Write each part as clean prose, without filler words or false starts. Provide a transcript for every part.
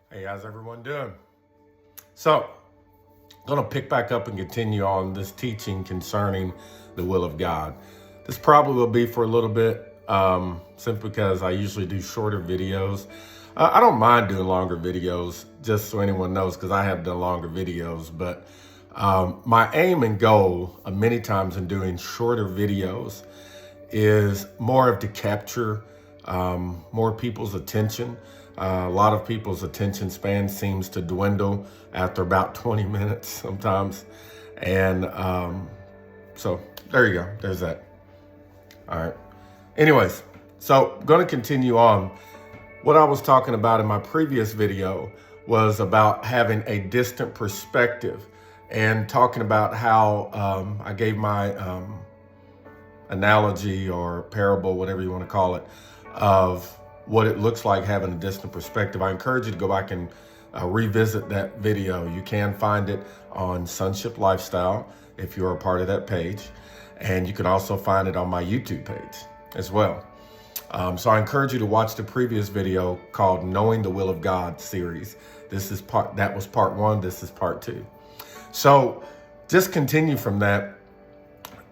Hey, how's everyone doing? So, I'm going to pick back up and continue on this teaching concerning the will of God. This probably will be for a little bit, simply because I usually do shorter videos. I don't mind doing longer videos, just so anyone knows, because I have done longer videos. But my aim and goal many times in doing shorter videos is more of to capture more people's attention. A lot of people's attention span seems to dwindle after about 20 minutes sometimes. And so there you go. There's that. All right. Anyways, so I'm going to continue on. What I was talking about in my previous video was about having a distant perspective and talking about how I gave my analogy or parable, whatever you want to call it, of what it looks like having a distant perspective. I encourage you to go back and revisit that video. You can find it on Sonship Lifestyle if you're a part of that page. And you can also find it on my YouTube page as well. So I encourage you to watch the previous video called Knowing the Will of God series. That was part 1, this is part 2. So just continue from that.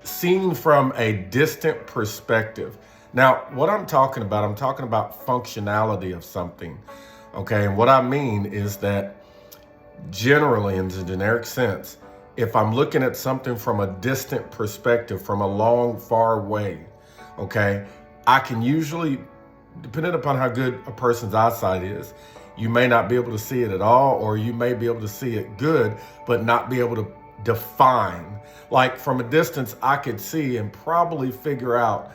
Seen from a distant perspective. Now, what I'm talking about functionality of something, okay? And what I mean is that generally, in the generic sense, if I'm looking at something from a distant perspective, from a long, far way, okay, I can usually, depending upon how good a person's eyesight is, you may not be able to see it at all, or you may be able to see it good, but not be able to define. Like from a distance, I could see and probably figure out,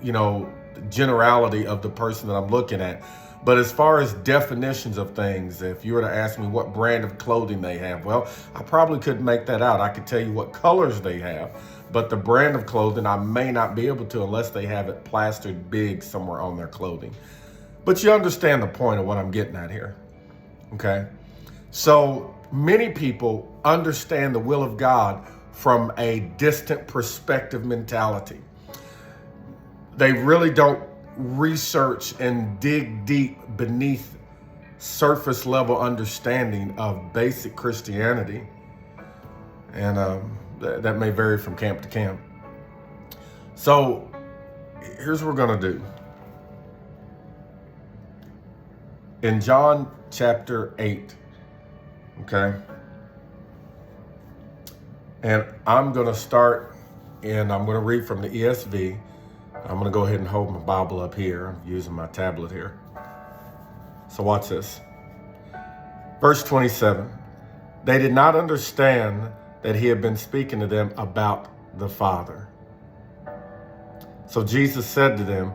the generality of the person that I'm looking at. But as far as definitions of things, if you were to ask me what brand of clothing they have, well, I probably couldn't make that out. I could tell you what colors they have, but the brand of clothing, I may not be able to unless they have it plastered big somewhere on their clothing. But you understand the point of what I'm getting at here, okay? So many people understand the will of God from a distant perspective mentality. They really don't research and dig deep beneath surface level understanding of basic Christianity. And that may vary from camp to camp. So here's what we're going to do. In John chapter 8, okay? And I'm going to start, and I'm going to read from the ESV. I'm going to go ahead and hold my Bible up here. I'm using my tablet here. So watch this. Verse 27. They did not understand that he had been speaking to them about the Father. So Jesus said to them,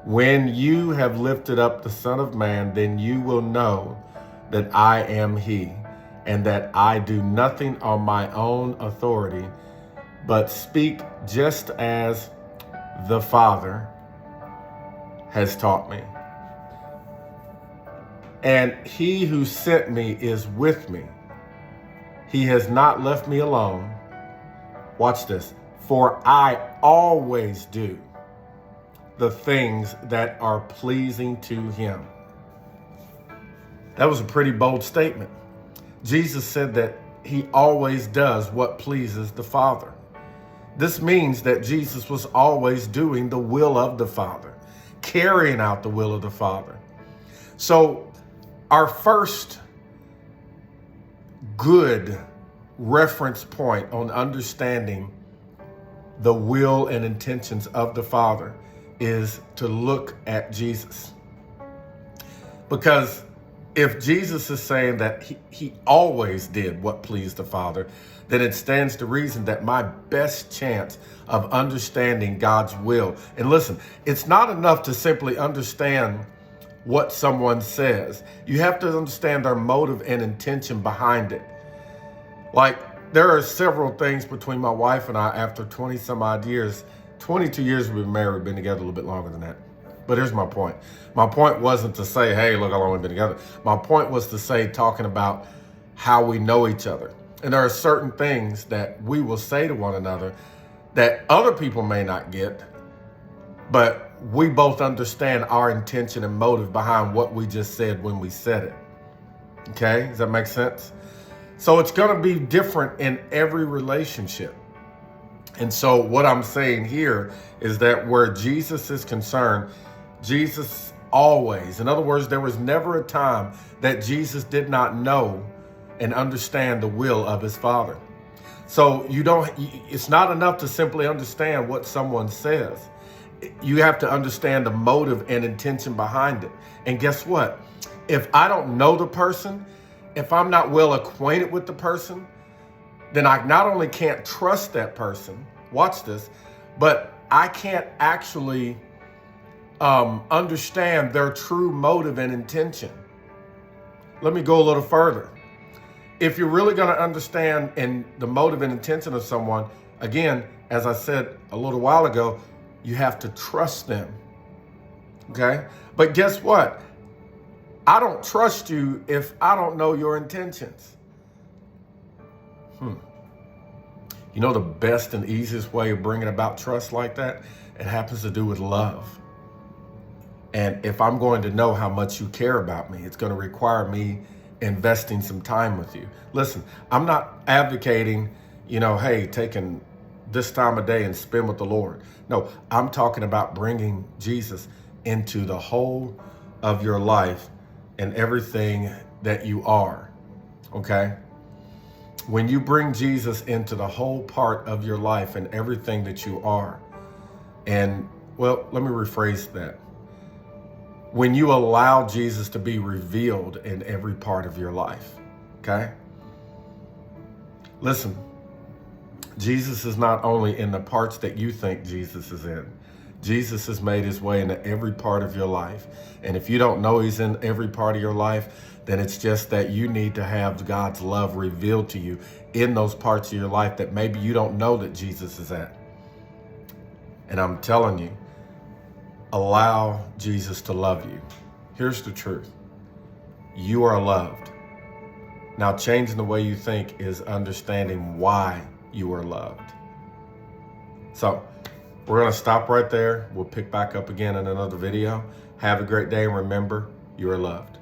when you have lifted up the Son of Man, then you will know that I am he, and that I do nothing on my own authority, but speak just as the Father has taught me. And he who sent me is with me. He has not left me alone. Watch this. For I always do the things that are pleasing to him. That was a pretty bold statement. Jesus said that he always does what pleases the Father. This means that Jesus was always doing the will of the Father, carrying out the will of the Father. So our first good reference point on understanding the will and intentions of the Father is to look at Jesus. Because if Jesus is saying that he always did what pleased the Father, then it stands to reason that my best chance of understanding God's will, and listen, it's not enough to simply understand what someone says. You have to understand their motive and intention behind it. Like, there are several things between my wife and I after 20 some odd years. 22 years we've been married, we've been together a little bit longer than that. But here's my point. My point wasn't to say, hey, look how long we've been together. My point was to say, talking about how we know each other. And there are certain things that we will say to one another that other people may not get, but we both understand our intention and motive behind what we just said when we said it. Okay, does that make sense? So it's going to be different in every relationship. And so what I'm saying here is that where Jesus is concerned, Jesus always, in other words, there was never a time that Jesus did not know and understand the will of his Father. So it's not enough to simply understand what someone says. You have to understand the motive and intention behind it. And guess what? If I don't know the person, if I'm not well acquainted with the person, then I not only can't trust that person, watch this, but I can't actually understand their true motive and intention. Let me go a little further. If you're really going to understand the motive and intention of someone, again, as I said a little while ago, you have to trust them. Okay? But guess what? I don't trust you if I don't know your intentions. You know the best and easiest way of bringing about trust like that? It happens to do with love. And if I'm going to know how much you care about me, it's going to require me investing some time with you. Listen, I'm not advocating, hey, taking this time of day and spend with the Lord. No, I'm talking about bringing Jesus into the whole of your life and everything that you are, okay? When you bring Jesus into the whole part of your life and everything that you are, and, well, let me rephrase that. When you allow Jesus to be revealed in every part of your life, okay? Listen, Jesus is not only in the parts that you think Jesus is in. Jesus has made his way into every part of your life. And if you don't know he's in every part of your life, then it's just that you need to have God's love revealed to you in those parts of your life that maybe you don't know that Jesus is at. And I'm telling you, allow Jesus to love you. Here's the truth. You are loved. Now, changing the way you think is understanding why you are loved. So we're going to stop right there. We'll pick back up again in another video. Have a great day, and remember, you are loved.